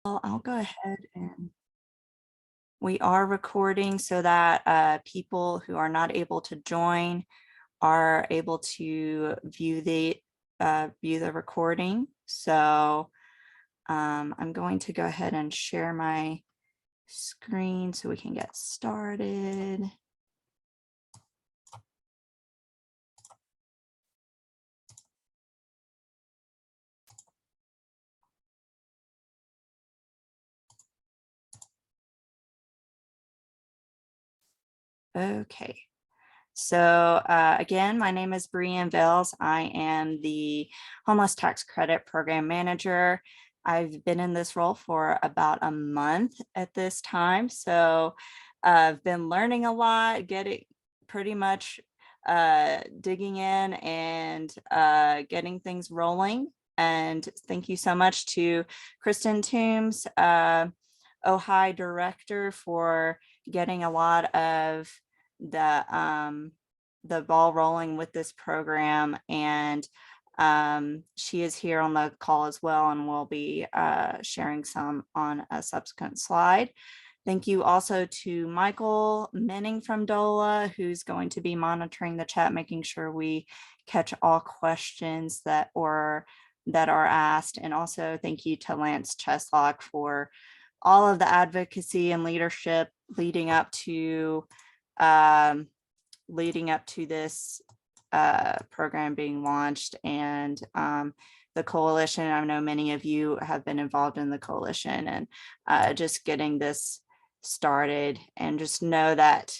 I'll go ahead and we are recording so that people who are not able to join are able to view the recording. So I'm going to go ahead and share my screen so we can get started. Okay. So again, my name is Brianne Bills. I am the Homeless Tax Credit Program Manager. I've been in this role for about a month at this time. So I've been learning a lot, getting pretty much digging in and getting things rolling. And thank you so much to Kristen Toombs, OHI Director, for getting a lot of the ball rolling with this program, and she is here on the call as well, and we'll be sharing some on a subsequent slide. Thank you also to Michael Menning from DOLA, who's going to be monitoring the chat, making sure we catch all questions that are asked. And also thank you to Lance Cheslock for all of the advocacy and leadership leading up to this program being launched, and the coalition. I know many of you have been involved in the coalition, and just getting this started. And just know that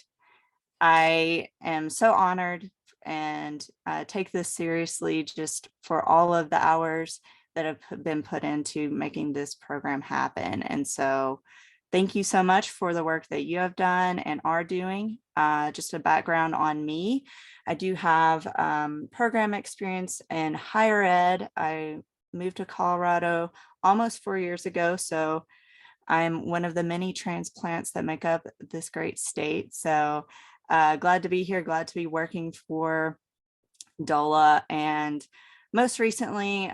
I am so honored and take this seriously, just for all of the hours that have been put into making this program happen. And so thank you so much for the work that you have done and are doing. Just a background on me. I do have program experience in higher ed. I moved to Colorado almost 4 years ago. So I'm one of the many transplants that make up this great state. So glad to be here, glad to be working for DOLA. And most recently,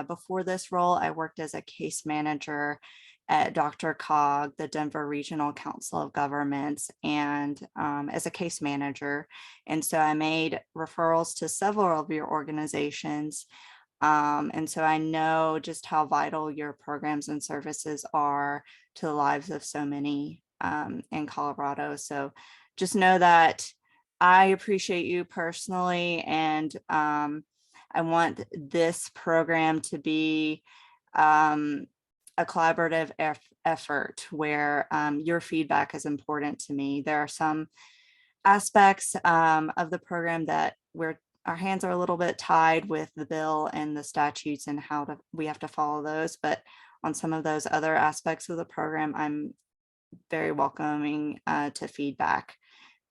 before this role, I worked as a case manager at DRCOG, the Denver Regional Council of Governments, and as a case manager. And so I made referrals to several of your organizations. And so I know just how vital your programs and services are to the lives of so many in Colorado. So just know that I appreciate you personally, and I want this program to be a collaborative effort where your feedback is important to me. There are some aspects of the program that our hands are a little bit tied with the bill and the statutes and how we have to follow those. But on some of those other aspects of the program, I'm very welcoming to feedback.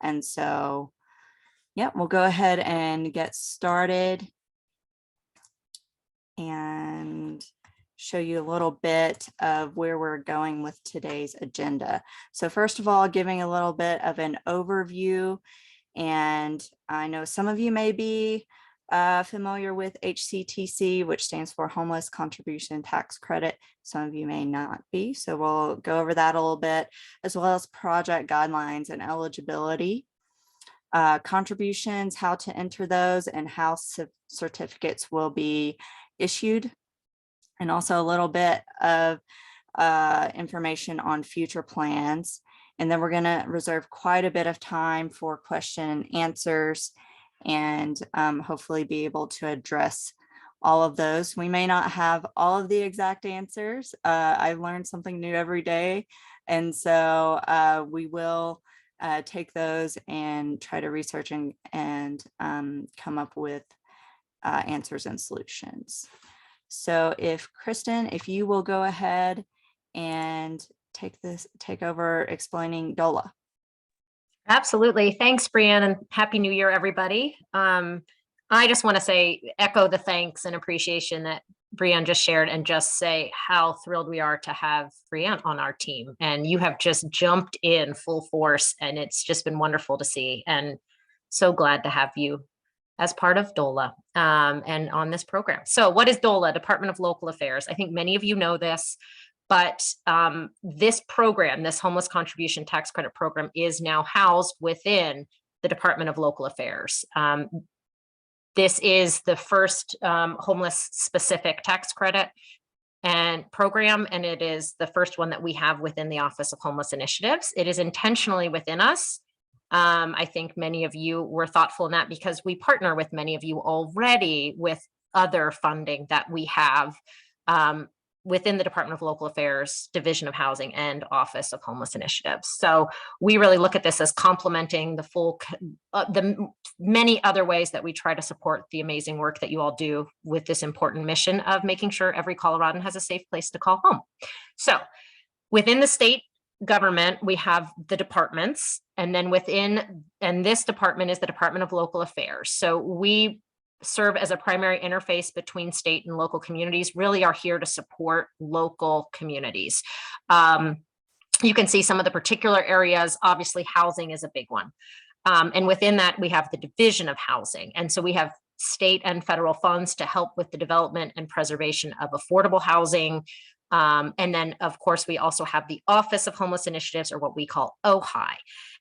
And so, yeah, we'll go ahead and get started and show you a little bit of where we're going with today's agenda. So first of all, giving a little bit of an overview. And I know some of you may be familiar with HCTC, which stands for Homeless Contribution Tax Credit. Some of you may not be. So we'll go over that a little bit, as well as project guidelines and eligibility, contributions, how to enter those, and how certificates will be issued. And also a little bit of information on future plans. And then we're going to reserve quite a bit of time for question and answers, and hopefully be able to address all of those. We may not have all of the exact answers. I've learned something new every day. And so we will take those and try to research and come up with answers and solutions. So Kristen, if you will go ahead and take over explaining DOLA. Absolutely. Thanks, Brianne, and Happy New Year, everybody. I just want to echo the thanks and appreciation that Brianne just shared, and just say how thrilled we are to have Brianne on our team. And you have just jumped in full force, and it's just been wonderful to see, and so glad to have you as part of DOLA and on this program. So what is DOLA? Department of Local Affairs. I think many of you know this. But this program, this homeless contribution tax credit program, is now housed within the Department of Local Affairs. This is the first homeless specific tax credit and program, and it is the first one that we have within the Office of Homeless Initiatives. It is intentionally within us. I think many of you were thoughtful in that because we partner with many of you already with other funding that we have within the Department of Local Affairs, Division of Housing, and Office of Homeless Initiatives. So we really look at this as complementing the full, the many other ways that we try to support the amazing work that you all do with this important mission of making sure every Coloradan has a safe place to call home. So within the state government, we have the departments, and then and this department is the Department of Local Affairs. So we serve as a primary interface between state and local communities, really are here to support local communities. You can see some of the particular areas. Obviously, housing is a big one. And within that, we have the Division of Housing. And so we have state and federal funds to help with the development and preservation of affordable housing. And then, of course, we also have the Office of Homeless Initiatives, or what we call OHI.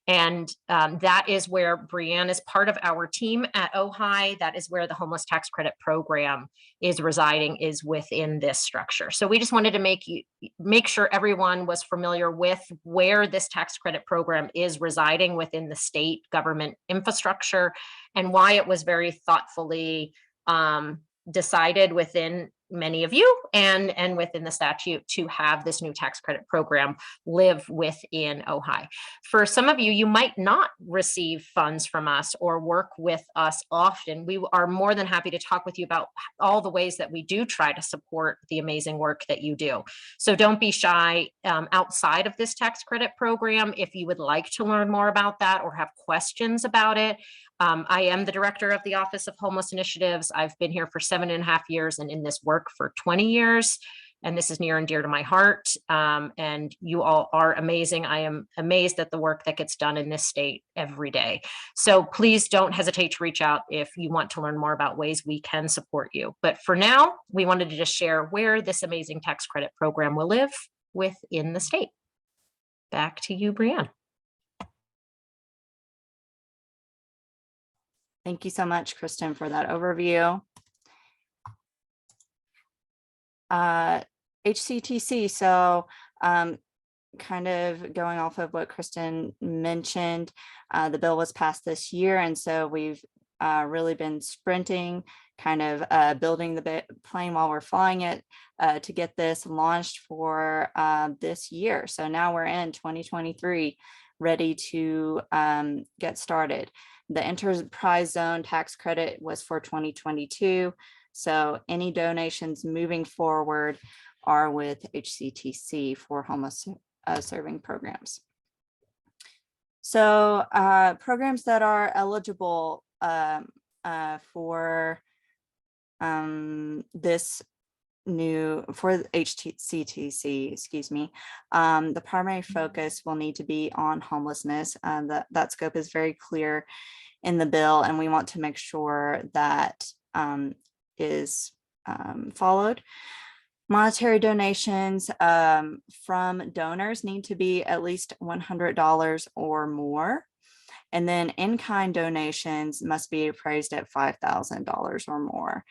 And that is where Brianne is part of our team at OHI. That is where the homeless tax credit program is residing, is within this structure. So we just wanted to make sure everyone was familiar with where this tax credit program is residing within the state government infrastructure, and why it was very thoughtfully decided within many of you and within the statute to have this new tax credit program live within OHI. For some of you, you might not receive funds from us or work with us often. We are more than happy to talk with you about all the ways that we do try to support the amazing work that you do. So don't be shy outside of this tax credit program. If you would like to learn more about that or have questions about it, I am the director of the Office of Homeless Initiatives. I've been here for 7.5 years and in this work for 20 years. And this is near and dear to my heart. And you all are amazing. I am amazed at the work that gets done in this state every day. So please don't hesitate to reach out if you want to learn more about ways we can support you. But for now, we wanted to just share where this amazing tax credit program will live within the state. Back to you, Brianne. Thank you so much, Kristen, for that overview. HCTC, so kind of going off of what Kristen mentioned, the bill was passed this year, and so we've really been sprinting, kind of building the plane while we're flying it to get this launched for this year. So now we're in 2023, ready to get started. The enterprise zone tax credit was for 2022. So any donations moving forward are with HCTC for homeless serving programs. So programs that are eligible for this new, for HCTC, excuse me, the primary focus will need to be on homelessness. That scope is very clear in the bill, and we want to make sure that is followed. Monetary donations from donors need to be at least $100 or more. And then in-kind donations must be appraised at $5,000 or more.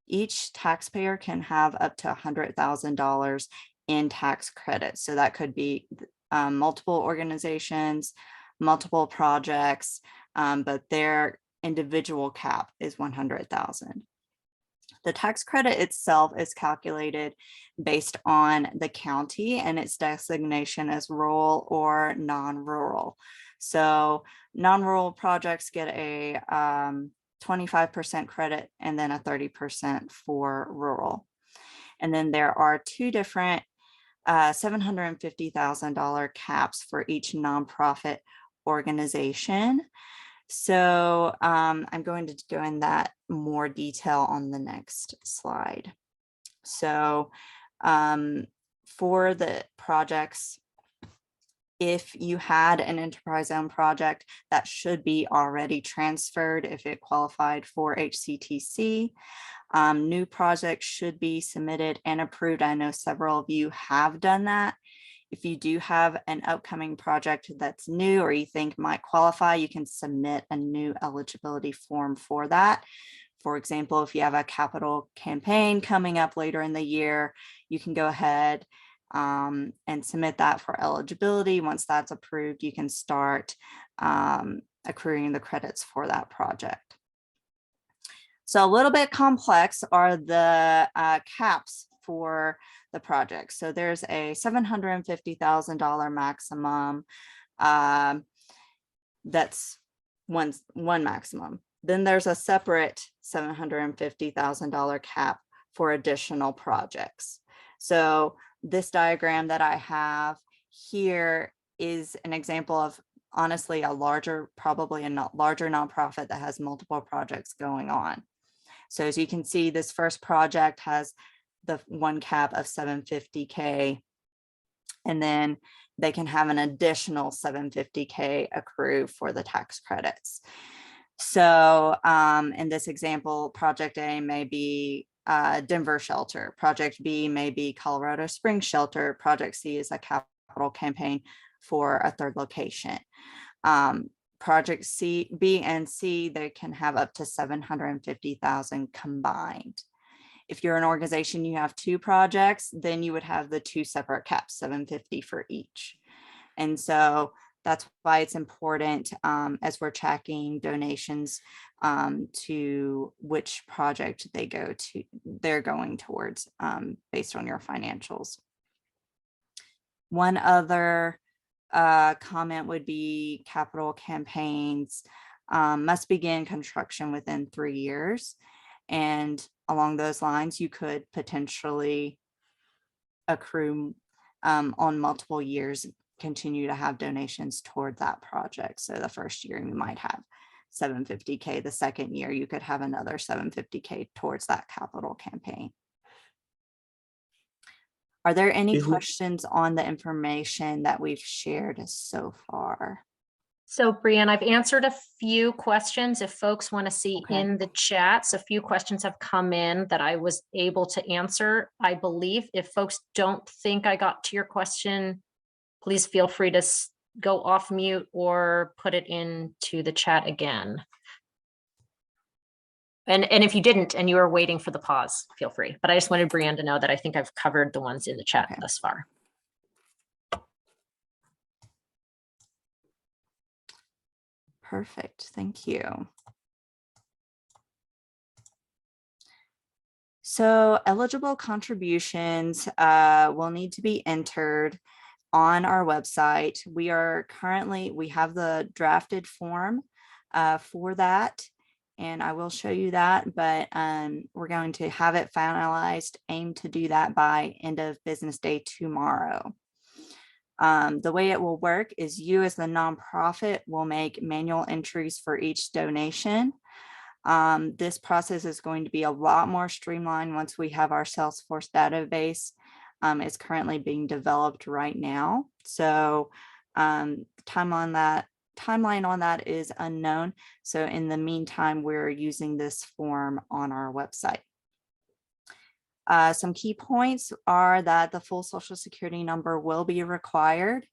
Each taxpayer can have up to $100,000 in tax credits. So that could be multiple organizations, multiple projects, but their individual cap is 100,000. The tax credit itself is calculated based on the county and its designation as rural or non-rural. So non-rural projects get a 25% credit and then a 30% for rural. And then there are two different $750,000 caps for each nonprofit organization. So I'm going to go in that more detail on the next slide. So for the projects If you had an enterprise zone project, that should be already transferred if it qualified for HCTC. New projects should be submitted and approved. I know several of you have done that. If you do have an upcoming project that's new or you think might qualify, you can submit a new eligibility form for that. For example, if you have a capital campaign coming up later in the year, you can go ahead and submit that for eligibility. Once that's approved, you can start accruing the credits for that project. So a little bit complex are the caps for the project. So there's a $750,000 maximum. That's one maximum. Then there's a separate $750,000 cap for additional projects. So this diagram that I have here is an example of honestly a larger, probably a larger nonprofit that has multiple projects going on. So as you can see, this first project has the one cap of $750K, and then they can have an additional $750K accrue for the tax credits. So in this example, project A may be Denver shelter, project B may be Colorado Springs shelter, project C is a capital campaign for a third location. Project C, B, and C, they can have up to 750,000 combined. If you're an organization, you have two projects, then you would have the two separate caps, 750 for each. And so that's why it's important as we're tracking donations to which project they're going towards based on your financials. One other comment would be capital campaigns must begin construction within 3 years. And along those lines, you could potentially accrue on multiple years, continue to have donations toward that project. So the first year you might have 750K. The second year you could have another 750K towards that capital campaign. Are there any questions on the information that we've shared so far? So Brianne, I've answered a few questions if folks want to see in the chat. So a few questions have come in that I was able to answer. I believe if folks don't think I got to your question, please feel free to go off mute or put it into the chat again. And if you didn't and you were waiting for the pause, feel free. But I just wanted Brianne to know that I think I've covered the ones in the chat thus far. Perfect, thank you. So eligible contributions will need to be entered on our website. We have the drafted form for that, and I will show you that, but we're going to have it finalized, aim to do that by end of business day tomorrow. The way it will work is you as the nonprofit will make manual entries for each donation. This process is going to be a lot more streamlined once we have our Salesforce database. It's currently being developed right now. So timeline on that is unknown. So in the meantime, we're using this form on our website. Some key points are that the full Social Security number will be required.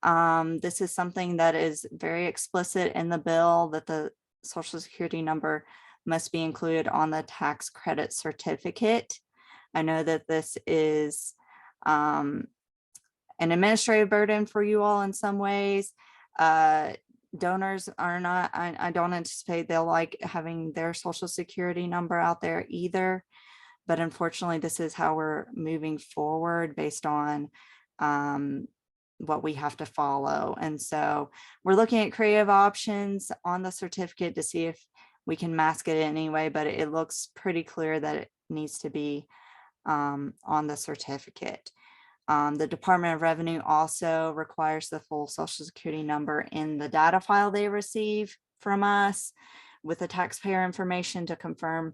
This is something that is very explicit in the bill, that the Social Security number must be included on the tax credit certificate. I know that this is an administrative burden for you all in some ways. Donors are not, I don't anticipate they'll like having their Social Security number out there either. But unfortunately, this is how we're moving forward based on what we have to follow. And so we're looking at creative options on the certificate to see if we can mask it anyway, but it looks pretty clear that it needs to be on the certificate. The Department of Revenue also requires the full Social Security number in the data file they receive from us with the taxpayer information to confirm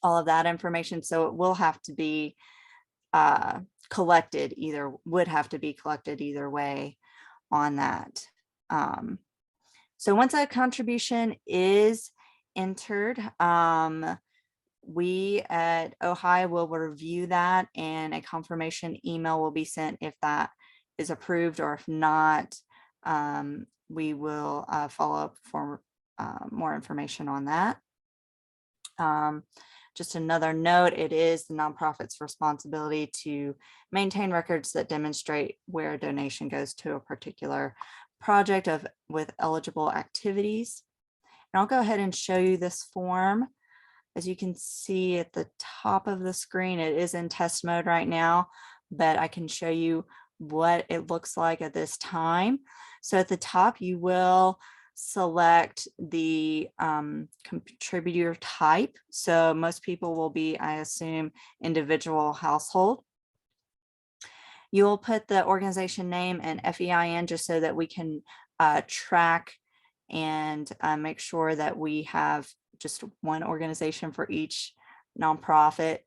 all of that information. So it will have to be collected would have to be collected either way on that. So once a contribution is entered, we at OHI will review that, and a confirmation email will be sent if that is approved, or if not, we will follow up for more information on that. Just another note, it is the nonprofit's responsibility to maintain records that demonstrate where a donation goes to a particular project with eligible activities. And I'll go ahead and show you this form. As you can see at the top of the screen, it is in test mode right now, but I can show you what it looks like at this time. So at the top, you will select the contributor type. So most people will be, I assume, individual household. You will put the organization name and FEIN just so that we can track and make sure that we have just one organization for each nonprofit.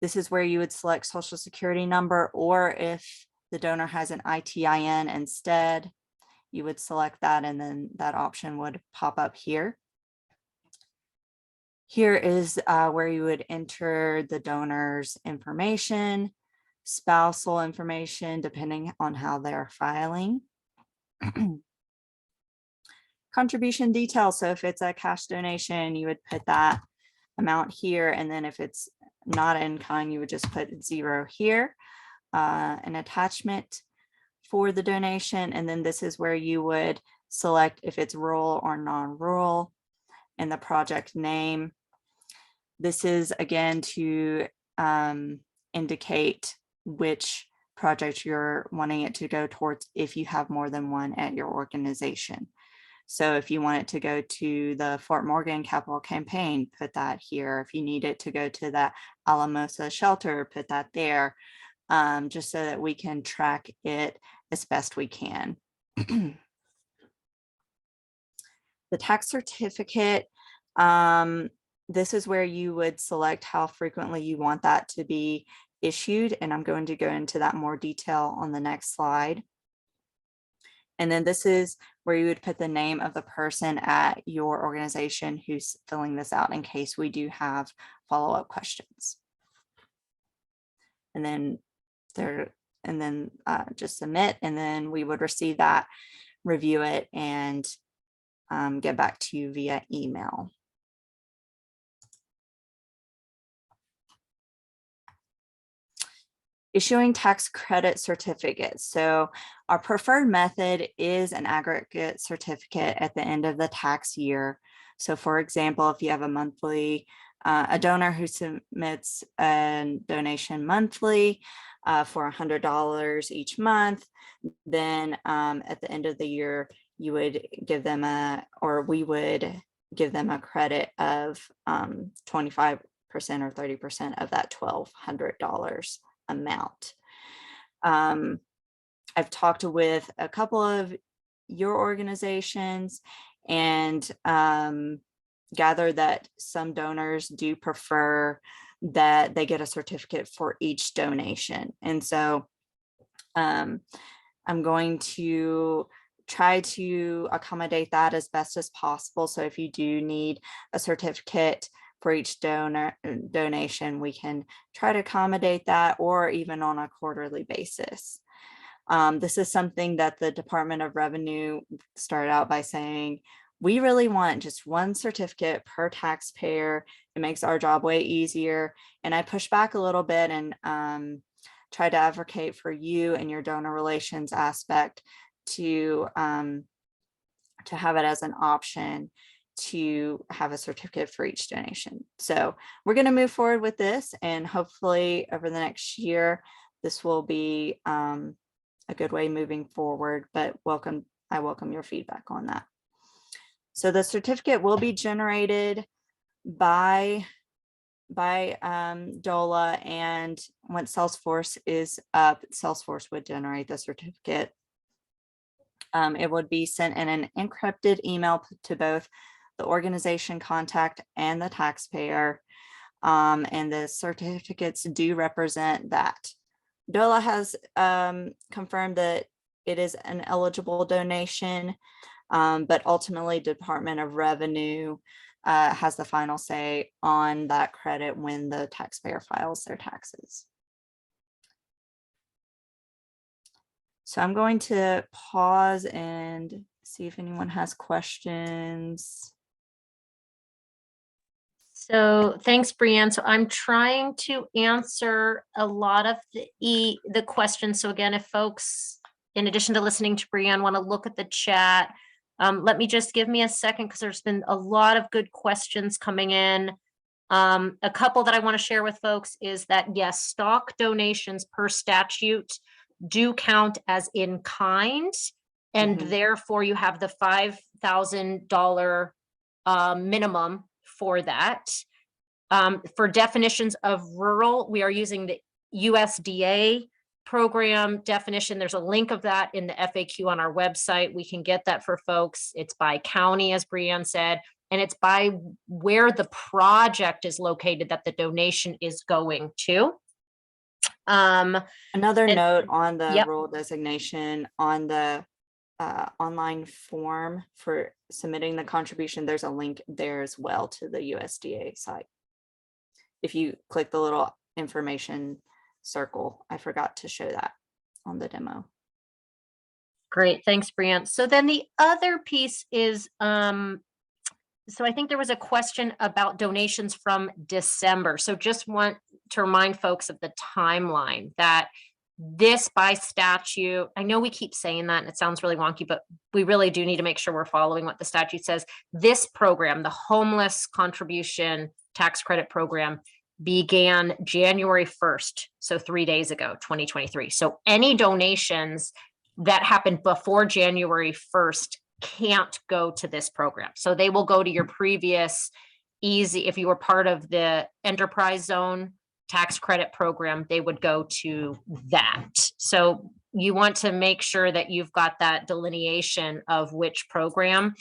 This is where you would select Social Security number, or if the donor has an ITIN instead, you would select that, and then that option would pop up here. Here is where you would enter the donor's information, spousal information, depending on how they're filing. Contribution details. So if it's a cash donation, you would put that amount here. And then if it's not in kind, you would just put 0 here. An attachment for the donation. And then this is where you would select if it's rural or non-rural, and the project name. This is again to indicate which project you're wanting it to go towards if you have more than one at your organization. So if you want it to go to the Fort Morgan Capital Campaign, put that here. If you need it to go to the Alamosa Shelter, put that there, just so that we can track it as best we can. The tax certificate, this is where you would select how frequently you want that to be issued, and I'm going to go into that more detail on the next slide. And then this is where you would put the name of the person at your organization who's filling this out, in case we do have follow-up questions. And then just submit, and then we would receive that, review it, and get back to you via email. Issuing tax credit certificates. So our preferred method is an aggregate certificate at the end of the tax year. So for example, if you have a donor who submits a donation monthly for $100 each month, then at the end of the year, you would give them we would give them a credit of 25% or 30% of that $1,200 amount. I've talked with a couple of your organizations and gathered that some donors do prefer that they get a certificate for each donation. And so I'm going to try to accommodate that as best as possible. So if you do need a certificate for each donation, we can try to accommodate that, or even on a quarterly basis. This is something that the Department of Revenue started out by saying, we really want just one certificate per taxpayer. It makes our job way easier. And I pushed back a little bit and tried to advocate for you and your donor relations aspect to have it as an option to have a certificate for each donation. So we're going to move forward with this, and hopefully over the next year, this will be a good way moving forward, but I welcome your feedback on that. So the certificate will be generated by DOLA, and once Salesforce is up, Salesforce would generate the certificate. It would be sent in an encrypted email to both the organization contact and the taxpayer, and the certificates do represent that. DOLA has confirmed that it is an eligible donation, but ultimately Department of Revenue has the final say on that credit when the taxpayer files their taxes. So I'm going to pause and see if anyone has questions. So thanks, Brianne. So I'm trying to answer a lot of the questions. So again, if folks, in addition to listening to Brianne, want to look at the chat, let me just give me a second because there's been a lot of good questions coming in. A couple that I want to share with folks is that yes, stock donations per statute do count as in kind, and therefore you have the $5,000 minimum for that. For definitions of rural, we are using the USDA program definition. There's a link of that in the FAQ on our website. We can get that for folks. It's by county, as Brianne said, and it's by where the project is located that the donation is going to. Another note on the yep. rural designation on the online form for submitting the contribution, there's a link there as well to the USDA site. If you click the little information circle, I forgot to show that on the demo. Great, thanks, Brianne. So then the other piece is, so I think there was a question about donations from December. So just want to remind folks of the timeline that this by statute, I know we keep saying that and it sounds really wonky, but we really do need to make sure we're following what the statute says. This program, the Homeless Contribution Tax Credit Program, began January 1st. So 3 days ago, 2023. So any donations that happened before January 1st can't go to this program. So they will go to your previous easy, if you were part of the enterprise zone tax credit program, they would go to that. So you want to make sure that you've got that delineation of which program.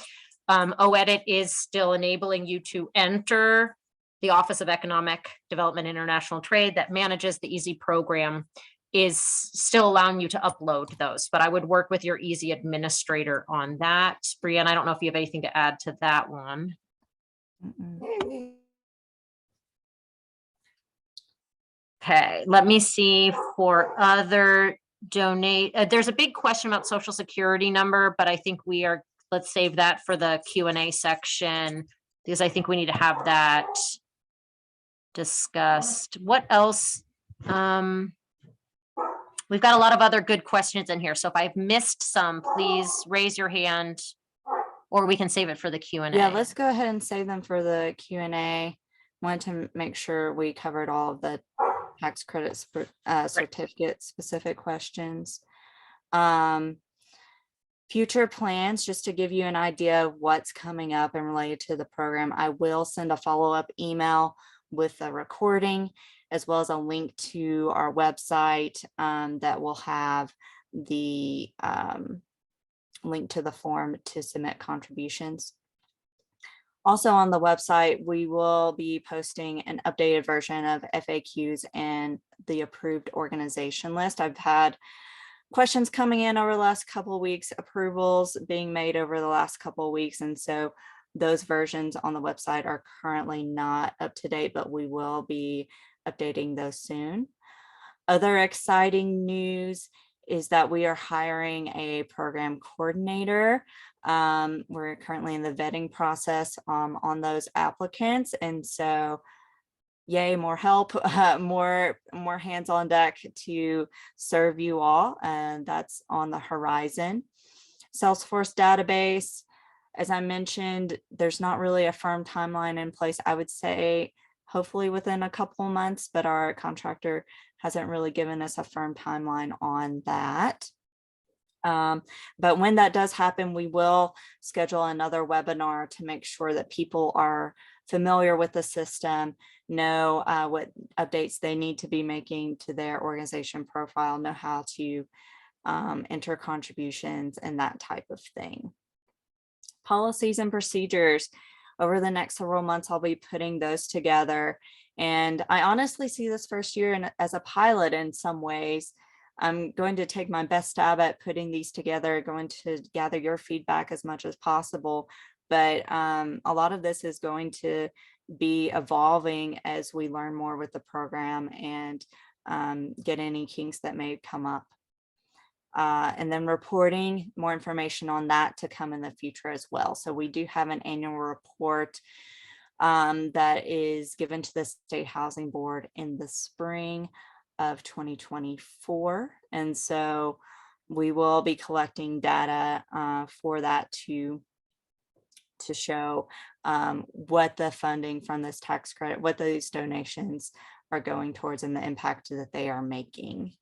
OEDIT is still enabling you to enter the Office of Economic Development and International Trade that manages the EASY program is still allowing you to upload those, but I would work with your EASY administrator on that. Brianne, I don't know if you have anything to add to that one. Okay, let me see for other donate. There's a big question about Social Security number, but I think let's save that for the Q&A section because I think we need to have that discussed. What else? We've got a lot of other good questions in here. So if I've missed some, please raise your hand or we can save it for the Q&A. Yeah, let's go ahead and save them for the Q&A. Wanted to make sure we covered all of the tax credit certificate specific questions. Future plans, just to give you an idea of what's coming up and related to the program, I will send a follow-up email with a recording as well as a link to our website that will have the link to the form to submit contributions. Also on the website, we will be posting an updated version of FAQs and the approved organization list. I've had questions coming in over the last couple of weeks, approvals being made over the last couple of weeks. And so those versions on the website are currently not up to date, but we will be updating those soon. Other exciting news is that we are hiring a program coordinator. We're currently in the vetting process on those applicants. And so yay, more help, more hands on deck to serve you all. And that's on the horizon. Salesforce database, as I mentioned, there's not really a firm timeline in place. I would say hopefully within a couple of months, but our contractor hasn't really given us a firm timeline on that. But when that does happen, we will schedule another webinar to make sure that people are familiar with the system, know what updates they need to be making to their organization profile, know how to enter contributions and that type of thing. Policies and procedures. Over the next several months, I'll be putting those together. And I honestly see this first year as a pilot in some ways. I'm going to take my best stab at putting these together, going to gather your feedback as much as possible. But a lot of this is going to be evolving as we learn more with the program and get any kinks that may come up. And then reporting, more information on that to come in the future as well. So we do have an annual report that is given to the State Housing Board in the spring of 2024. And so we will be collecting data for that to show what the funding from this tax credit, what those donations are going towards and the impact that they are making.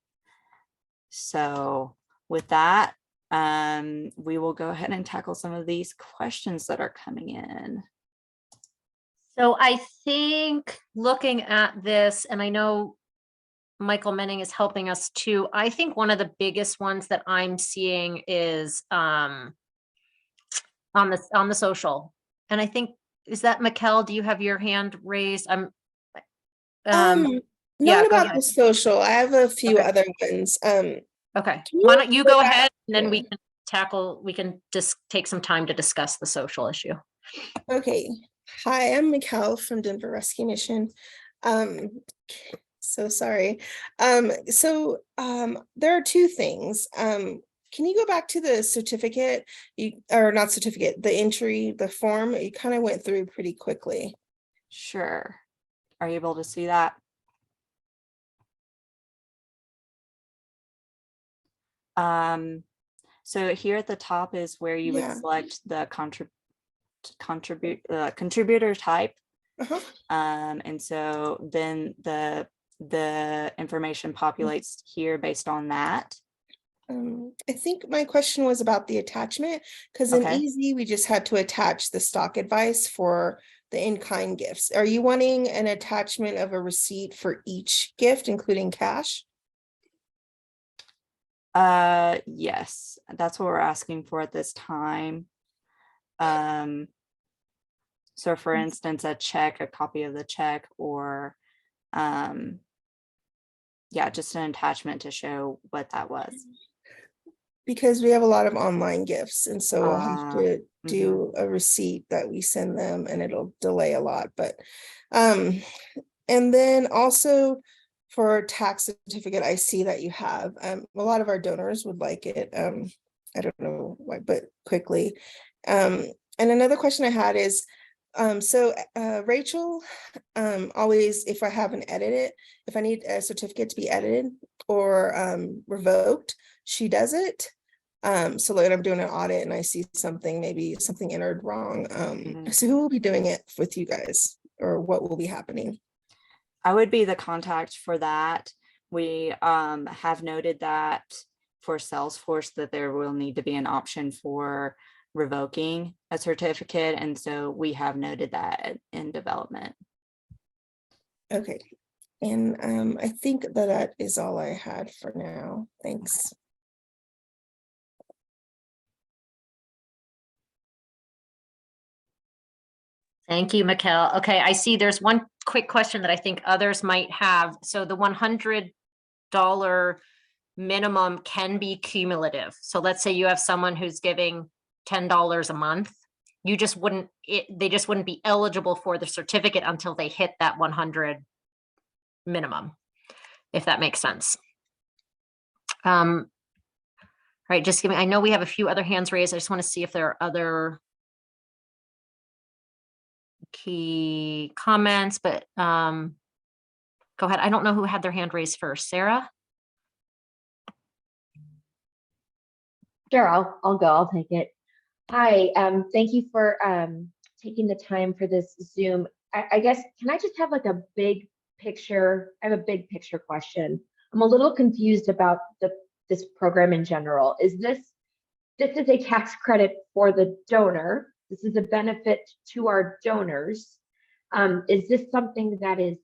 So with that, we will go ahead and tackle some of these questions that are coming in. So I think looking at this, and I know Michael Menning is helping us too, I think one of the biggest ones that I'm seeing is on the social. And I think, is that Mikkel, do you have your hand raised? Yeah, Not go about ahead. the social. I have a few Okay. other ones. Okay, Can why you don't you go go back- ahead and then we Yeah. can tackle, we can just take some time to discuss the social issue. Okay. Hi, I'm Mikkel from Denver Rescue Mission. So sorry. There are two things. Can you go back to the certificate? Or not certificate, the entry, the form? You kind of went through pretty quickly. Sure. Are you able to see that? So here at the top is where you would select the contributor type. And so then the information populates here based on that. I think my question was about the attachment, because in Easy, we just had to attach the stock advice for the in-kind gifts. Are you wanting an attachment of a receipt for each gift, including cash? Yes, that's what we're asking for at this time. So for instance, a check, a copy of the check, or yeah, just an attachment to show what that was. Because we have a lot of online gifts, and so we'll have to do a receipt that we send them, and it'll delay a lot. But and then also for tax certificate, I see that you have a lot of our donors would like it. I don't know why, but quickly. And another question I had is, Rachel, always, if I haven't edited, if I need a certificate to be edited or revoked, she does it. So like I'm doing an audit and I see something, maybe something entered wrong. So who will be doing it with you guys, or what will be happening? I would be the contact for that. We have noted that for Salesforce that there will need to be an option for revoking a certificate. And so we have noted that in development. Okay. And I think that is all I had for now. Thanks. Thank you, Mikkel. Okay, I see there's one quick question that I think others might have. So the $100 minimum can be cumulative. So let's say you have someone who's giving $10 a month. You just wouldn't, they just wouldn't be eligible for the certificate until they hit that 100 minimum, if that makes sense. Right, just give me, I know we have a few other hands raised. I just want to see if there are other key comments, but go ahead. I don't know who had their hand raised first. Sarah? Sure, I'll go. I'll take it. Hi, thank you for taking the time for this Zoom. I guess, can I just have like a big picture? I have a big picture question. I'm a little confused about this program in general. This is a tax credit for the donor. This is a benefit to our donors. Is this something that is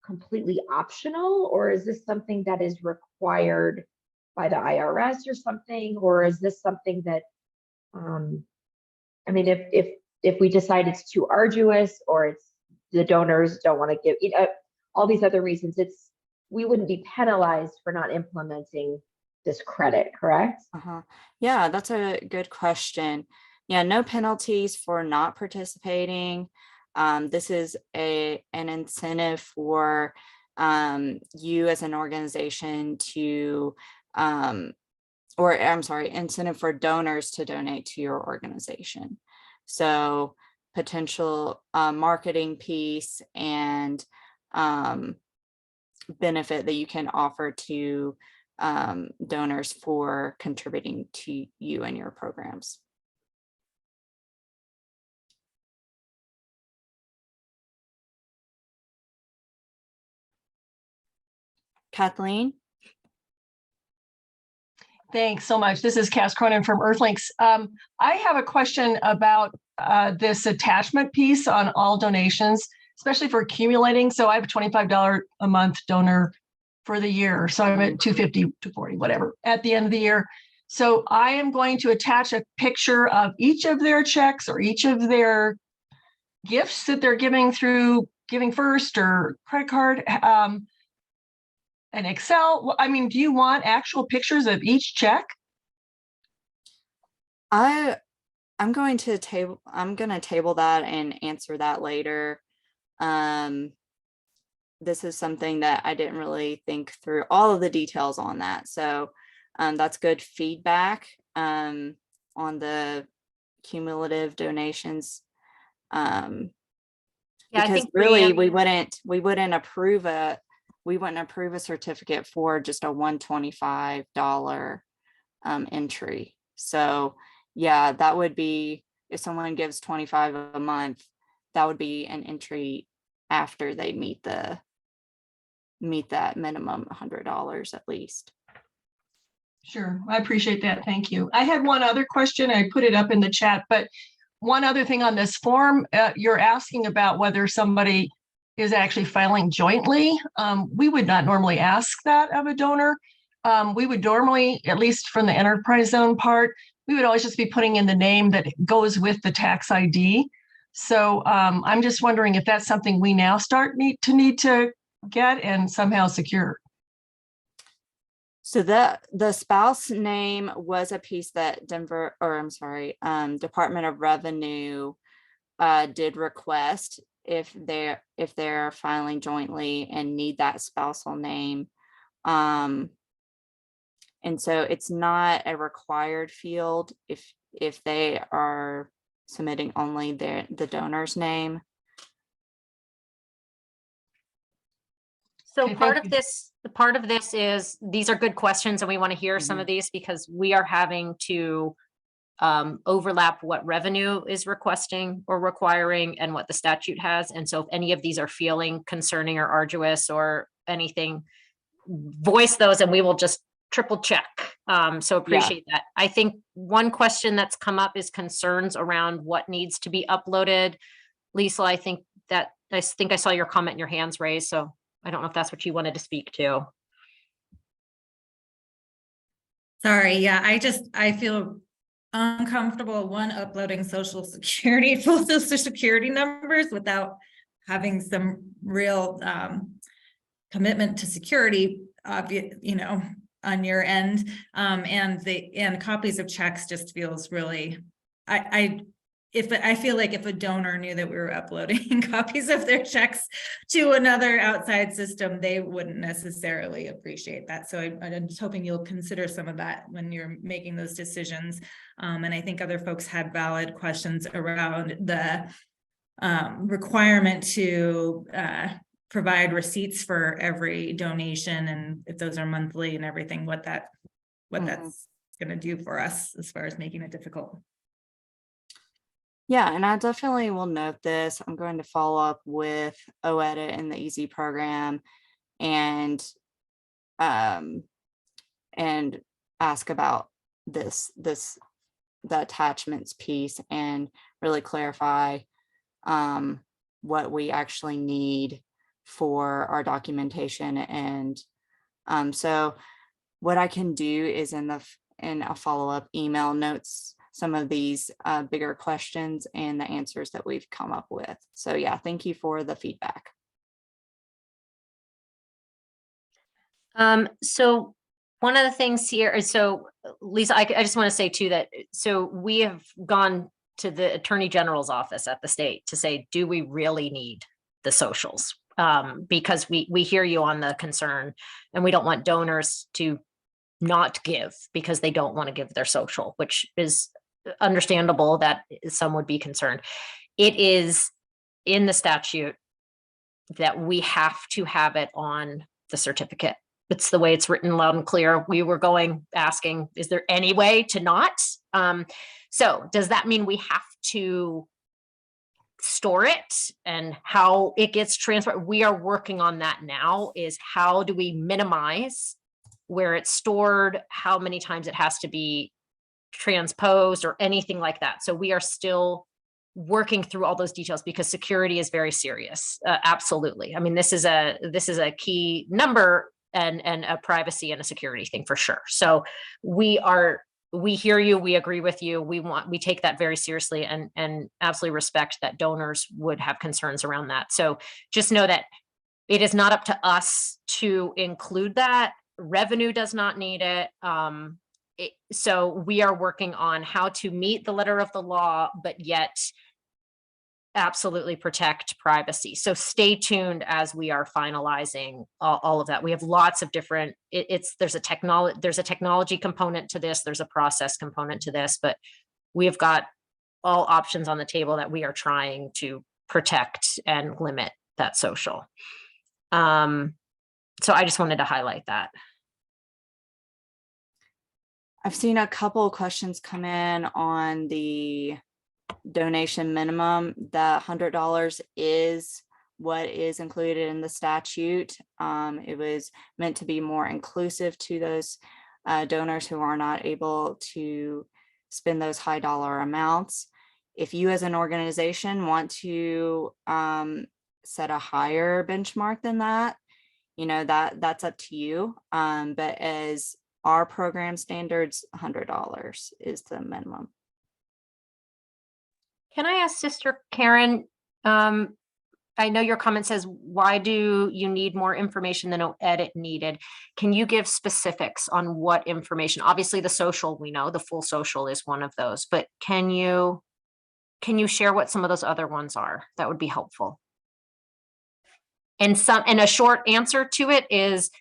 completely optional, or is this something that is required by the IRS or something? Or is this something that, I mean, if we decide it's too arduous, or it's the donors don't want to give, all these other reasons, we wouldn't be penalized for not implementing this credit, correct? Yeah, that's a good question. Yeah, no penalties for not participating. This is an incentive for you as an organization to, or I'm sorry, incentive for donors to donate to your organization. So potential marketing piece and benefit that you can offer to donors for contributing to you and your programs. Kathleen? Thanks so much. This is Cass Cronin from Earthlinks. I have a question about this attachment piece on all donations, especially for accumulating. So I have a $25 a month donor for the year. So I'm at $250, $240, whatever, at the end of the year. So I am going to attach a picture of each of their checks or each of their gifts that they're giving through Giving First or credit card. An Excel. I mean, do you want actual pictures of each check? I'm going to table that and answer that later. This is something that I didn't really think through all of the details on that. So that's good feedback on the cumulative donations. Yeah, because I think really Brianne, we wouldn't approve a certificate for just a $125 entry. So yeah, that would be, if someone gives $25 a month, that would be an entry after they meet that minimum $100 at least. Sure, I appreciate that. Thank you. I had one other question. I put it up in the chat, but one other thing on this form, you're asking about whether somebody is actually filing jointly. We would not normally ask that of a donor. We would normally, at least from the enterprise zone part, we would always just be putting in the name that goes with the tax ID. So I'm just wondering if that's something we now need to get and somehow secure. So the spouse name was a piece that Department of Revenue did request if they're filing jointly and need that spousal name. And so it's not a required field if they are submitting only the donor's name. so Okay, part thank of you. this is, these are good questions and we want to hear some of these because we are having to overlap what revenue is requesting or requiring and what the statute has. And so if any of these are feeling concerning or arduous or anything, voice those and we will just triple check. So appreciate that. I think one question that's come up is concerns around what needs to be uploaded. Lisa, I think I saw your comment and your hands raised. So I don't know if that's what you wanted to speak to. Sorry, yeah, I feel uncomfortable uploading full social security numbers without having some real commitment to security, on your end. And copies of checks just feels really, I feel like if a donor knew that we were uploading copies of their checks to another outside system, they wouldn't necessarily appreciate that. So I'm just hoping you'll consider some of that when you're making those decisions. And I think other folks had valid questions around the requirement to provide receipts for every donation, and if those are monthly and everything, what that's going to do for us as far as making it difficult. Yeah, and I definitely will note this. I'm going to follow up with OEdit and the EASY program and ask about the attachments piece and really clarify what we actually need for our documentation. And so what I can do is in a follow-up email notes some of these bigger questions and the answers that we've come up with. So yeah, thank you for the feedback. So one of the things here is, so Lisa, I just want to say too that, so we have gone to the Attorney General's office at the state to say, do we really need the socials? Because we hear you on the concern, and we don't want donors to not give because they don't want to give their social, which is understandable that some would be concerned. It is in the statute that we have to have it on the certificate. It's the way it's written loud and clear. We were asking, is there any way to not? So does that mean we have to store it, and how it gets transferred? We are working on that now, is how do we minimize where it's stored, how many times it has to be transposed or anything like that. So we are still working through all those details because security is very serious. Absolutely. I mean, this is a key number and a privacy and a security thing for sure. So we hear you, we agree with you. We take that very seriously and absolutely respect that donors would have concerns around that. So just know that it is not up to us to include that. Revenue does not need it. So we are working on how to meet the letter of the law, but yet absolutely protect privacy. So stay tuned as we are finalizing all of that. We have lots of different, there's a technology component to this, there's a process component to this, but we have got all options on the table that we are trying to protect and limit that social. So I just wanted to highlight that. I've seen a couple of questions come in on the donation minimum. The $100 is what is included in the statute. It was meant to be more inclusive to those donors who are not able to spend those high dollar amounts. If you as an organization want to set a higher benchmark than that, that's up to you. But as our program standards, $100 is the minimum. Can I ask Sister Karen, I know your comment says, why do you need more information than an edit needed? Can you give specifics on what information? Obviously the social, we know the full social is one of those, but can you share what some of those other ones are? That would be helpful. And a short answer to it is,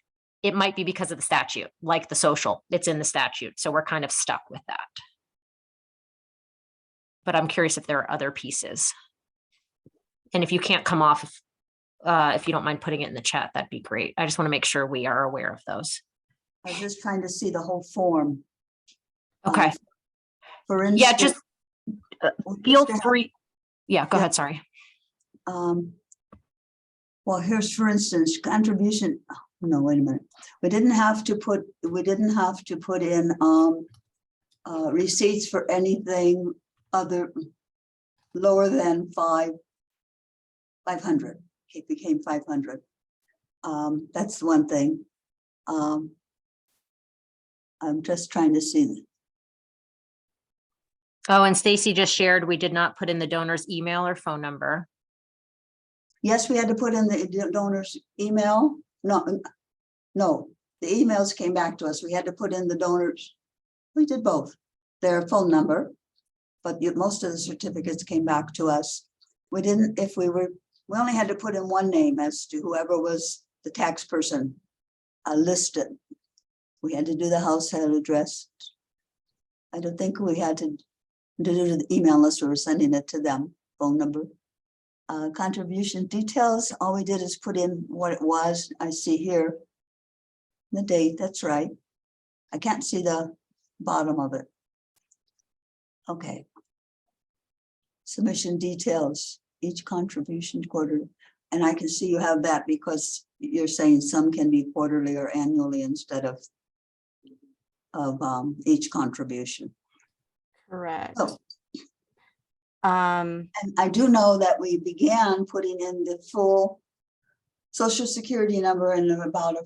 it might be because of the statute, like the social, it's in the statute. So we're kind of stuck with that. But I'm curious if there are other pieces. And if you can't come off, if you don't mind putting it in the chat, that'd be great. I just want to make sure we are aware of those. I was just trying to see the whole form. Okay. For instance. Yeah, just feel free. Yeah, go ahead, sorry. Well, here's, for instance, contribution. No, wait a minute. We didn't have to put in receipts for anything other lower than 500. It became 500. That's one thing. I'm just trying to see. Oh, and Stacy just shared, we did not put in the donor's email or phone number. Yes, we had to put in the donor's email. No, the emails came back to us. We had to put in the donors. We did both. Their phone number, but most of the certificates came back to us. We didn't, we only had to put in one name as to whoever was the tax person listed. We had to do the household address. I don't think we had to do the email unless we were sending it to them, phone number. Contribution details, all we did is put in what it was. I see here the date, that's right. I can't see the bottom of it. Okay. Submission details, each contribution quarter. And I can see you have that because you're saying some can be quarterly or annually instead of each contribution. Correct. Oh. And I do know that we began putting in the full Social Security number, and about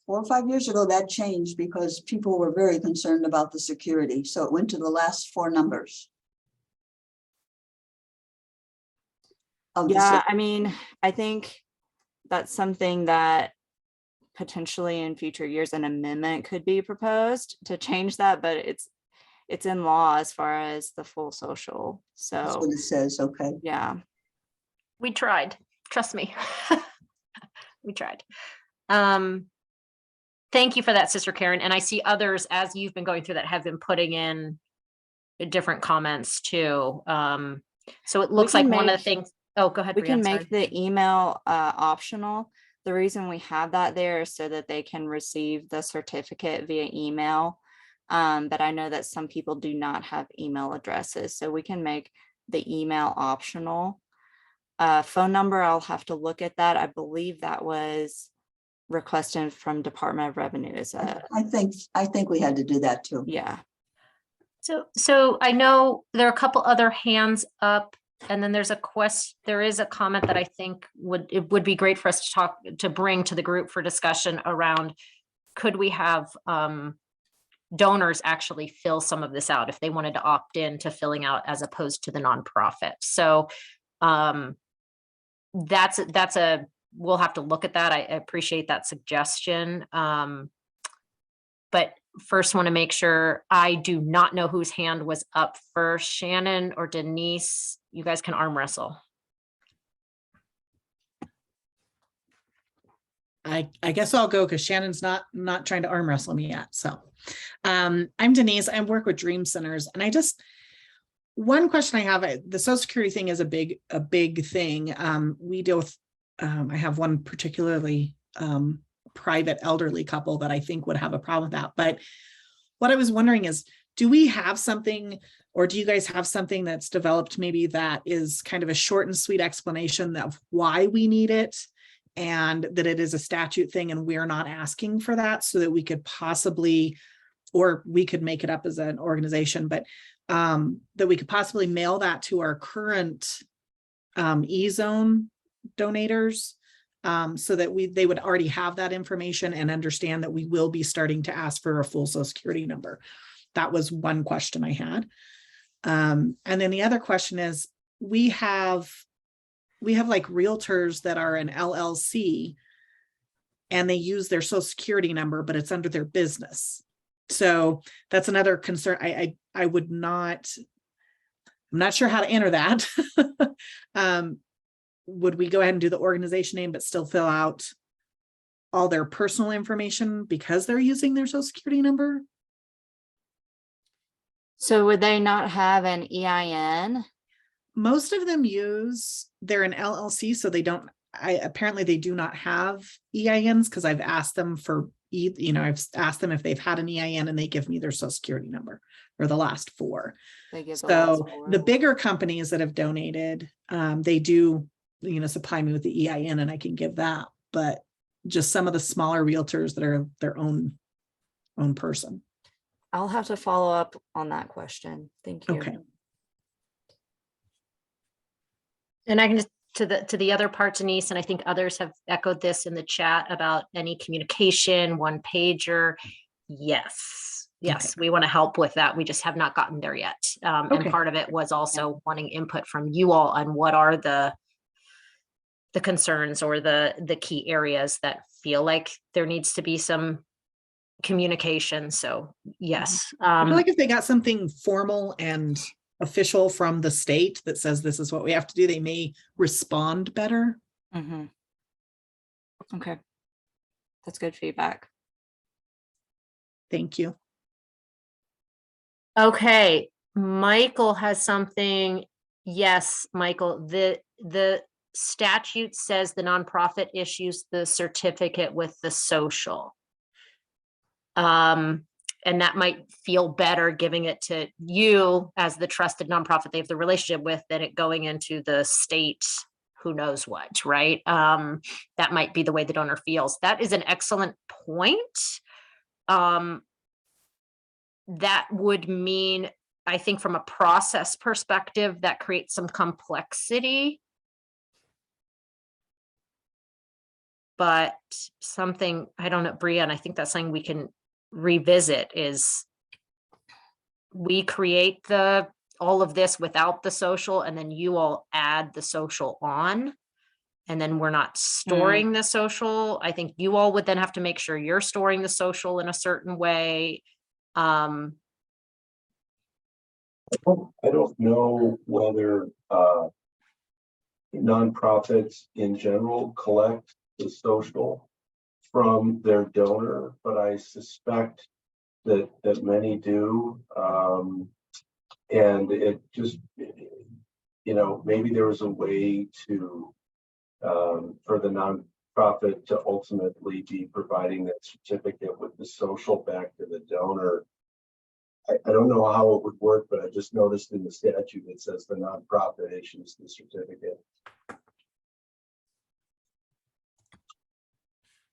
4 or 5 years ago that changed because people were very concerned about the security. So it went to the last 4 numbers. Yeah, I mean, I think that's something that potentially in future years, an amendment could be proposed to change that, but it's in law as far as the full social. That's So, what it says, okay. yeah. We tried, trust me. We tried. Thank you for that, Sister Karen. And I see others, as you've been going through that, have been putting in different comments too. So it looks like can one of the make- things, oh, go ahead, We can Brianne, make sorry. the email optional. The reason we have that there is so that they can receive the certificate via email. But I know that some people do not have email addresses, so we can make the email optional. Phone number, I'll have to look at that. I believe that was requested from Department of Revenue. I think we had to do that too. Yeah. So I know there are a couple other hands up, and then there's there is a comment that I think it would be great for us to bring to the group for discussion around, could we have donors actually fill some of this out if they wanted to opt in to filling out as opposed to the nonprofit. So we'll have to look at that. I appreciate that suggestion. But first want to make sure, I do not know whose hand was up first, Shannon or Denise. You guys can arm wrestle. I guess I'll go because Shannon's not trying to arm wrestle me yet. So I'm Denise. I work with Dream Centers, and one question I have, the Social Security thing is a big thing. We deal with, I have one particularly private elderly couple that I think would have a problem with that. But what I was wondering is, do we have something, or do you guys have something that's developed maybe that is kind of a short and sweet explanation of why we need it, and that it is a statute thing and we're not asking for that, so that we could possibly, or we could make it up as an organization, but that we could possibly mail that to our current E-zone donators, so that they would already have that information and understand that we will be starting to ask for a full Social Security number. That was one question I had. And then the other question is, we have like realtors that are an LLC and they use their Social Security number, but it's under their business. So that's another concern. I would not, I'm not sure how to enter that. Would we go ahead and do the organization name, but still fill out all their personal information because they're using their Social Security number? So would they not have an EIN? Most of them they're an LLC, so they don't, apparently they do not have EINs, because I've asked them I've asked them if they've had an EIN, and they give me their Social Security number or the last four. So the bigger companies that have donated, they do, supply me with the EIN and I can give that, but just some of the smaller realtors that are their own person. I'll have to follow up on that question. Thank you. Okay. And I can just, to the other part, Denise, and I think others have echoed this in the chat about any communication, one pager. Yes, Okay. we want to help with that. We just have not gotten there yet. Okay. And part of it was also wanting input from you all on what are the concerns or the key areas that feel like there needs to be some communication. So yes. I feel like if they got something formal and official from the state that says this is what we have to do, they may respond better. Mm-hmm. Okay. That's good feedback. Thank you. Okay, Michael has something. Yes, Michael, the statute says the nonprofit issues the certificate with the social. And that might feel better giving it to you as the trusted nonprofit they have the relationship with, than it going into the state, who knows what, right? That might be the way the donor feels. That is an excellent point. That would mean, I think from a process perspective, that creates some complexity. But something, I don't know, Brianne, I think that's something we can revisit, is we create all of this without the social, and then you all add the social on. and then we're not storing the social. I think you all would then have to make sure you're storing the social in a certain way. I don't know whether nonprofits in general collect the social from their donor, but I suspect that many do. And it just, maybe there was a way to for the nonprofit to ultimately be providing that certificate with the social back to the donor. I don't know how it would work, but I just noticed in the statute it says the nonprofit issues the certificate.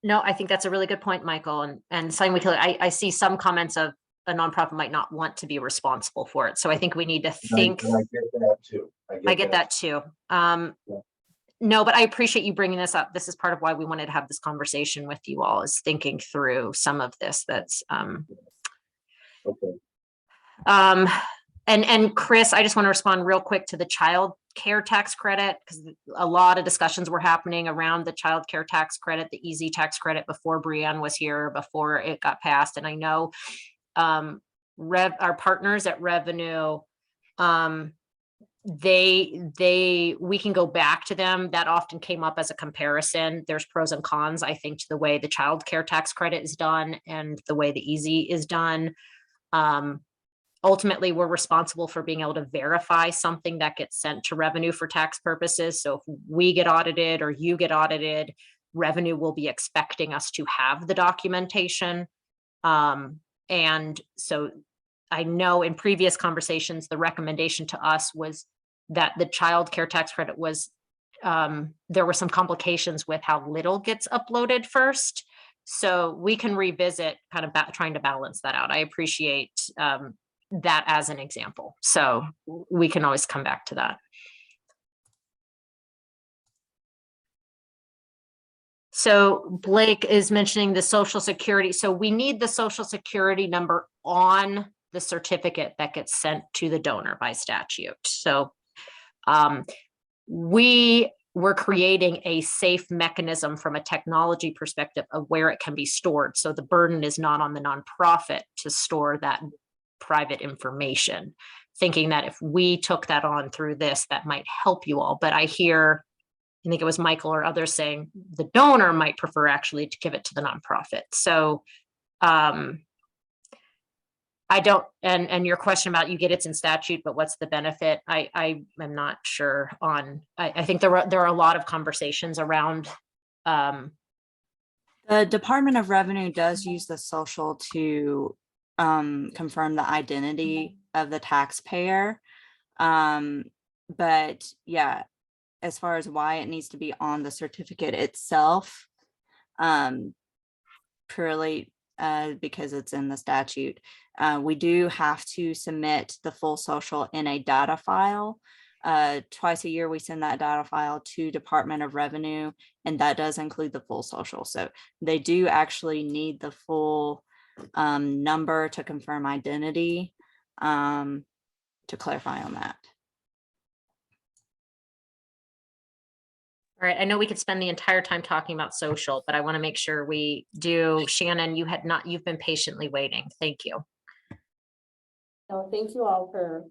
No, I think that's a really good point, Michael. And Simon, I see some comments of a nonprofit might not want to be responsible for it. So I think we need to think. And I get that too. I get that too. No, but I appreciate you bringing this up. This is part of why we wanted to have this conversation with you all, is thinking through some of this. That's Okay. And Chris, I just want to respond real quick to the child care tax credit, because a lot of discussions were happening around the child care tax credit, the easy tax credit, before Brianne was here, before it got passed. And I know our partners at Revenue, we can go back to them. That often came up as a comparison. There's pros and cons, I think, to the way the child care tax credit is done and the way the easy is done. Ultimately, we're responsible for being able to verify something that gets sent to Revenue for tax purposes. So if we get audited or you get audited, Revenue will be expecting us to have the documentation. And so I know in previous conversations, the recommendation to us was that the child care tax credit was, there were some complications with how little gets uploaded first. So we can revisit kind of trying to balance that out. I appreciate that as an example. So we can always come back to that. So Blake is mentioning the Social Security. So we need the Social Security number on the certificate that gets sent to the donor by statute. So we were creating a safe mechanism from a technology perspective of where it can be stored. So the burden is not on the nonprofit to store that private information, thinking that if we took that on through this, that might help you all. But I hear, I think it was Michael or others saying the donor might prefer actually to give it to the nonprofit. So I don't, and your question about you get it's in statute, but what's the benefit? I am not sure on, I think there are a lot of conversations around. The Department of Revenue does use the social to confirm the identity of the taxpayer. But yeah, as far as why it needs to be on the certificate itself, purely because it's in the statute. We do have to submit the full social in a data file. Twice a year, we send that data file to Department of Revenue, and that does include the full social. So they do actually need the full number to confirm identity, to clarify on that. All right, I know we could spend the entire time talking about social, but I want to make sure we do. Shannon, you've been patiently waiting. Thank you. No, thank you all for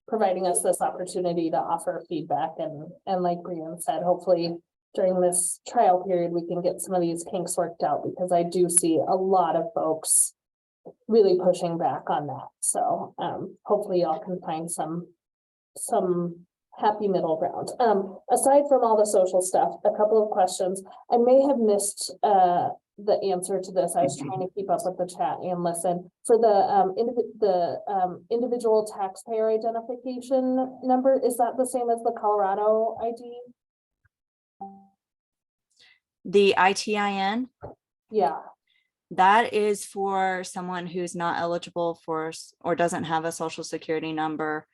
providing us this opportunity to offer feedback, and like Brianne said, hopefully during this trial period, we can get some of these kinks worked out, because I do see a lot of folks really pushing back on that. So hopefully y'all can find some happy middle ground. Aside from all the social stuff, a couple of questions. I may have missed the answer to this. I was trying to keep up with the chat and listen. For the individual taxpayer identification number, is that the same as the Colorado ID? The ITIN? Yeah. That is for someone who's not eligible for or doesn't have a social security number.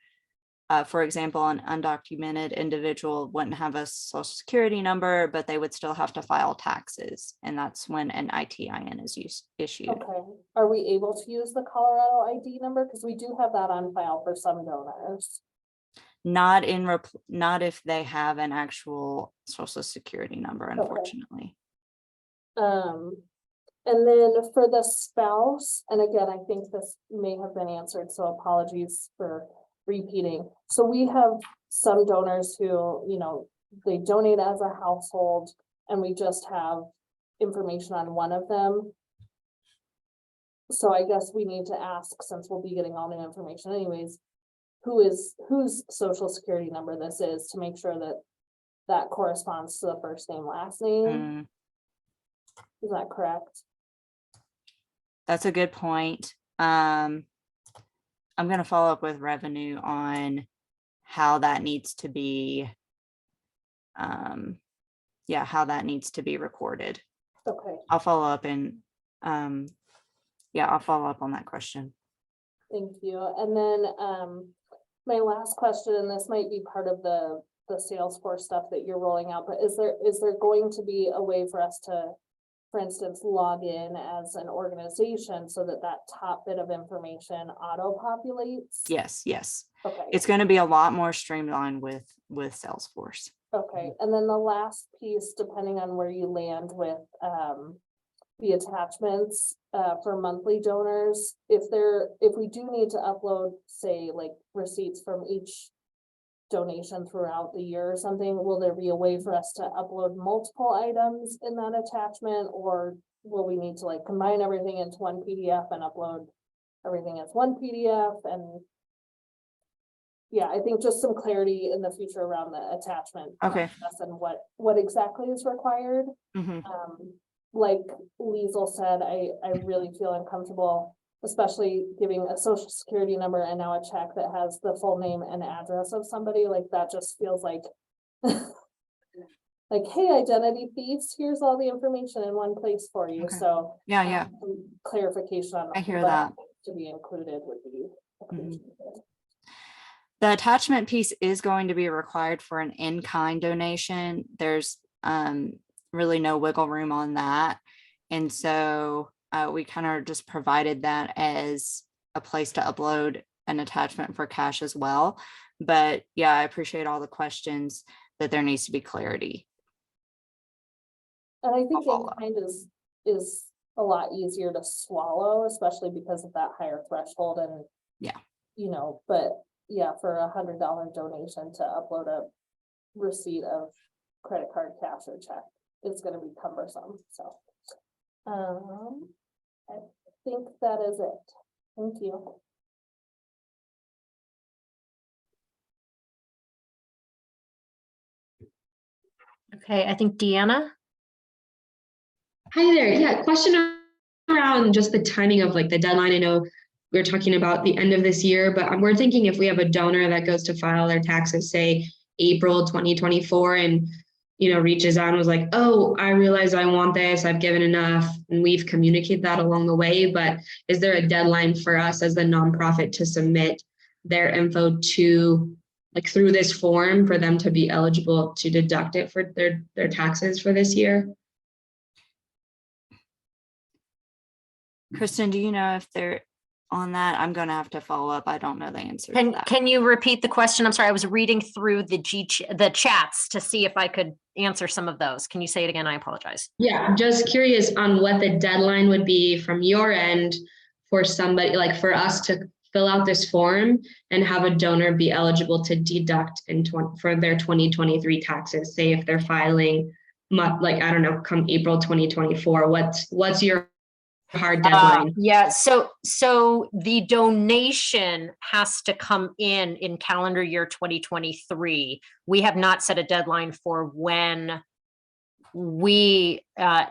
For example, an undocumented individual wouldn't have a social security number, but they would still have to file taxes. And that's when an ITIN is issued. Okay. Are we able to use the Colorado ID number? Because we do have that on file for some donors. Not not if they have an actual social security number, unfortunately. And then for the spouse, and again, I think this may have been answered, so apologies for repeating. So we have some donors who, you know, they donate as a household and we just have information on one of them. So I guess we need to ask, since we'll be getting all the information anyways, whose social security number this is, to make sure that that corresponds to the first name, last name. Is that correct? That's a good point. I'm going to follow up with revenue on how that needs to be, how that needs to be recorded. Okay, I'll follow up and, I'll follow up on that question. thank you. And then my last question, and this might be part of the Salesforce stuff that you're rolling out, but is there going to be a way for us to, for instance, log in as an organization so that top bit of information auto-populates? Yes. Okay. It's going to be a lot more streamlined with Salesforce. Okay, and then the last piece, depending on where you land with the attachments for monthly donors, if we do need to upload, say, like receipts from each donation throughout the year or something, will there be a way for us to upload multiple items in that attachment, or will we need to like combine everything into one PDF and upload everything as one PDF? And I think just some clarity in the future around the attachment process and what exactly is required. Like Liesl said, I really feel uncomfortable, especially giving a social security number and now a check that has the full name and address of somebody. Like that just feels like like, hey, identity thieves, here's all the information in one place for you. So some clarification on I hear that to be included would be appreciated. The attachment piece is going to be required for an in-kind donation. There's really no wiggle room on that. And so we kind of just provided that as a place to upload an attachment for cash as well. But I appreciate all the questions, that there needs to be clarity. And I think in-kind is a lot easier to swallow, especially because of that higher threshold. And you know, but for $100 donation to upload a receipt of credit card, cash, or check, it's going to be cumbersome. So I think that is it. Thank you. Okay, I think Deanna. Hi there. Yeah, question around just the timing of like the deadline. I know we're talking about the end of this year, but we're thinking if we have a donor that goes to file their taxes, say April 2024, and reaches out and was like, oh, I realize I want this, I've given enough, and we've communicated that along the way, but is there a deadline for us as the nonprofit to submit their info to through this form for them to be eligible to deduct it for their taxes for this year? Kristen, do you know if they're on that? I'm going to have to follow up. I don't know the answer to that. Can you repeat the question? I'm sorry, I was reading through the chats to see if I could answer some of those. Can you say it again? I apologize. Yeah, just curious on what the deadline would be from your end for somebody, for us to fill out this form and have a donor be eligible to deduct for their 2023 taxes. Say if they're filing, I don't know, come April 2024, what's your hard deadline? So the donation has to come in calendar year 2023. We have not set a deadline for when we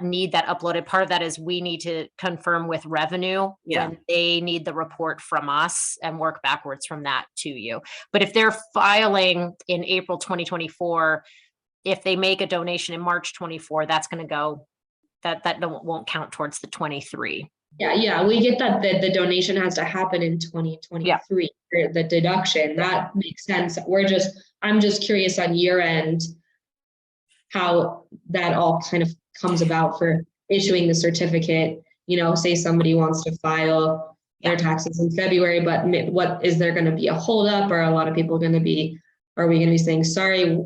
need that uploaded. Part of that is we need to confirm with revenue when they need the report from us and work backwards from that to you. But if they're filing in April 2024, if they make a donation in March 24, that's going to go, that won't count towards the 23. Yeah, we get that the donation has to happen in 2023 for the deduction. That makes sense. I'm just curious on your end how that all kind of comes about for issuing the certificate. Say somebody wants to file their taxes in February, but what is there going to be a holdup, or a lot of people going to be Are we going to be saying, sorry,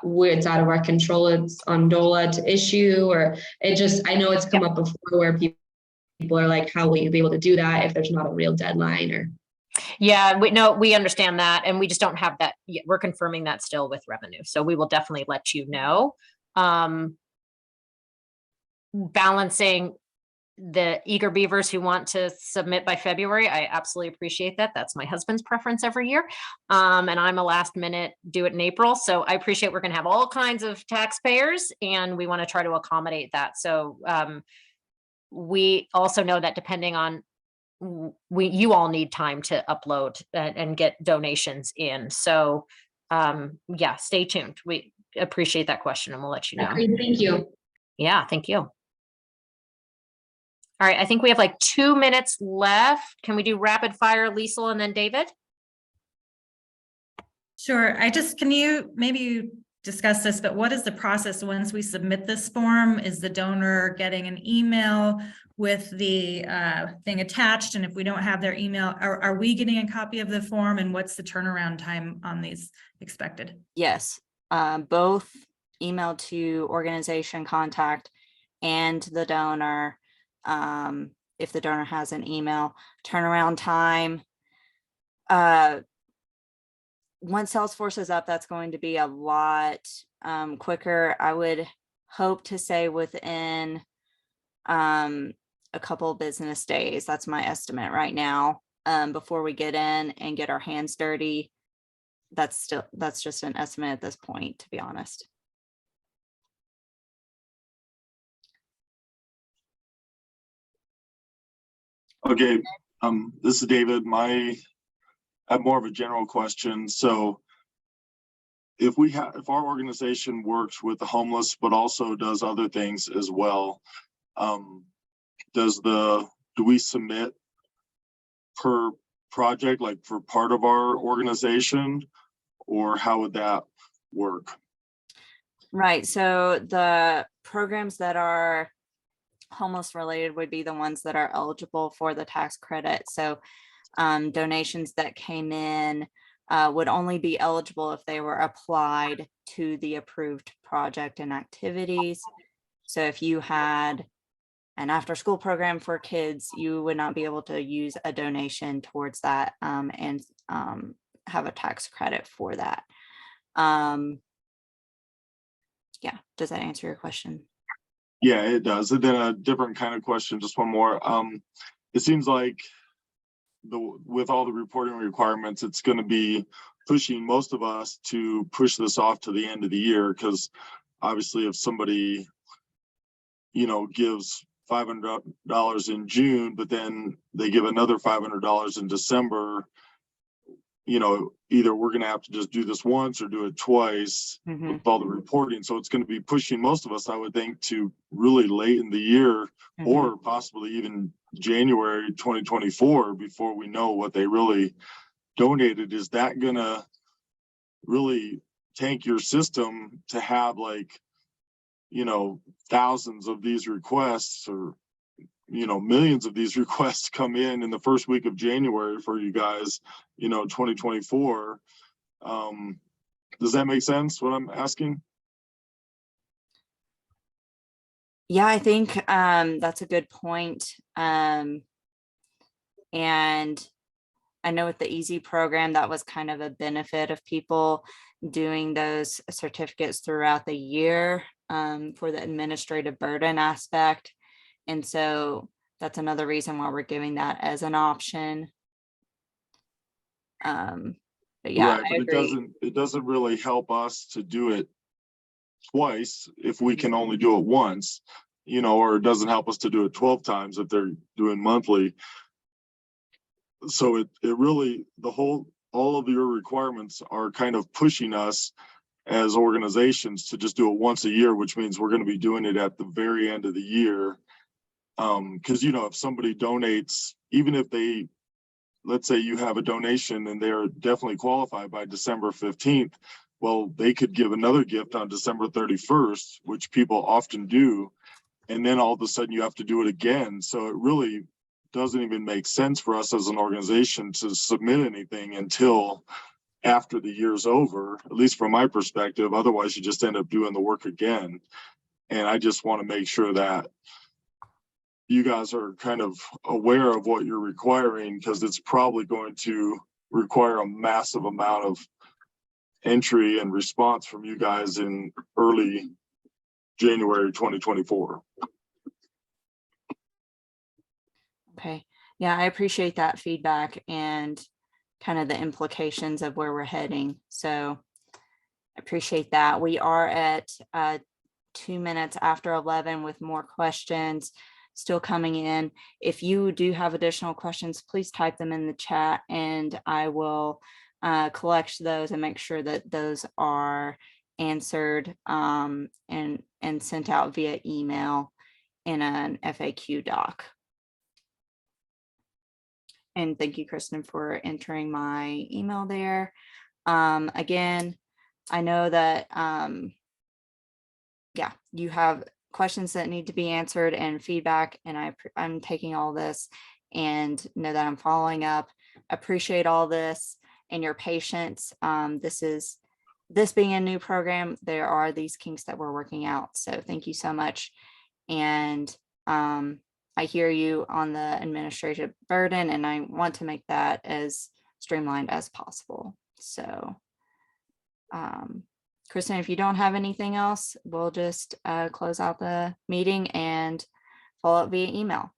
it's out of our control, it's on DOLA to issue? Or it just, I know it's come up before where people are like, how will you be able to do that if there's not a real deadline? Or Yeah, we understand that, and we just don't have that yet. We're confirming that still with revenue, so we will definitely let you know. Balancing the eager beavers who want to submit by February, I absolutely appreciate that. That's my husband's preference every year. And I'm a last minute do it in April. So I appreciate we're going to have all kinds of taxpayers, and we want to try to accommodate that. So we also know that depending on you all need time to upload and get donations in. So yeah, stay tuned. We appreciate that question, and we'll let you know. great, thank you. Yeah, thank you. All right, I think we have like 2 minutes left. Can we do rapid fire, Liesl, and then David? Sure. Can you maybe discuss this, but what is the process once we submit this form? Is the donor getting an email with the thing attached? And if we don't have their email, are we getting a copy of the form? And what's the turnaround time on these expected? Yes, both email to organization contact and the donor. If the donor has an email, turnaround time. Once Salesforce is up, that's going to be a lot quicker. I would hope to say within a couple business days. That's my estimate right now. Before we get in and get our hands dirty, that's just an estimate at this point, to be honest. Okay, this is David. I have more of a general question. So if our organization works with the homeless, but also does other things as well, do we submit per project, like for part of our organization, or how would that work? Right, so the programs that are homeless related would be the ones that are eligible for the tax credit. So donations that came in would only be eligible if they were applied to the approved project and activities. So if you had an after school program for kids, you would not be able to use a donation towards that and have a tax credit for that. Yeah, does that answer your question? Yeah, it does. And then a different kind of question, just one more. It seems like with all the reporting requirements, it's going to be pushing most of us to push this off to the end of the year, because obviously if somebody, gives $500 in June, but then they give another $500 in December, either we're going to have to just do this once or do it twice with all the reporting. So it's going to be pushing most of us, I would think, to really late in the year or possibly even January 2024 before we know what they really donated. Is that going to really tank your system to have thousands of these requests or millions of these requests come in the first week of January for you guys, 2024. Does that make sense, what I'm asking? Yeah, I think that's a good point. And I know with the Easy program, that was kind of a benefit of people doing those certificates throughout the year for the administrative burden aspect. And so that's another reason why we're giving that as an option. But yeah, right, but it doesn't really help us to do it twice if we can only do it once, or it doesn't help us to do it 12 times if they're doing monthly. So it really, all of your requirements are kind of pushing us as organizations to just do it once a year, which means we're going to be doing it at the very end of the year. Because, if somebody donates, even if let's say you have a donation and they're definitely qualified by December 15th, well, they could give another gift on December 31st, which people often do. And then all of a sudden you have to do it again. So it really doesn't even make sense for us as an organization to submit anything until after the year's over, at least from my perspective. Otherwise, you just end up doing the work again. And I just want to make sure that you guys are kind of aware of what you're requiring, because it's probably going to require a massive amount of entry and response from you guys in early January 2024. Okay, yeah, I appreciate that feedback and kind of the implications of where we're heading. So I appreciate that. We are at 2 minutes after 11 with more questions still coming in. If you do have additional questions, please type them in the chat and I will collect those and make sure that those are answered and sent out via email in an FAQ doc. And thank you, Kristen, for entering my email there. Again, I know that, yeah, you have questions that need to be answered and feedback, and I'm taking all this and know that I'm following up. Appreciate all this and your patience. This being a new program, there are these kinks that we're working out. So thank you so much. And I hear you on the administrative burden, and I want to make that as streamlined as possible. So, Kristen, if you don't have anything else, we'll just close out the meeting and follow up via email.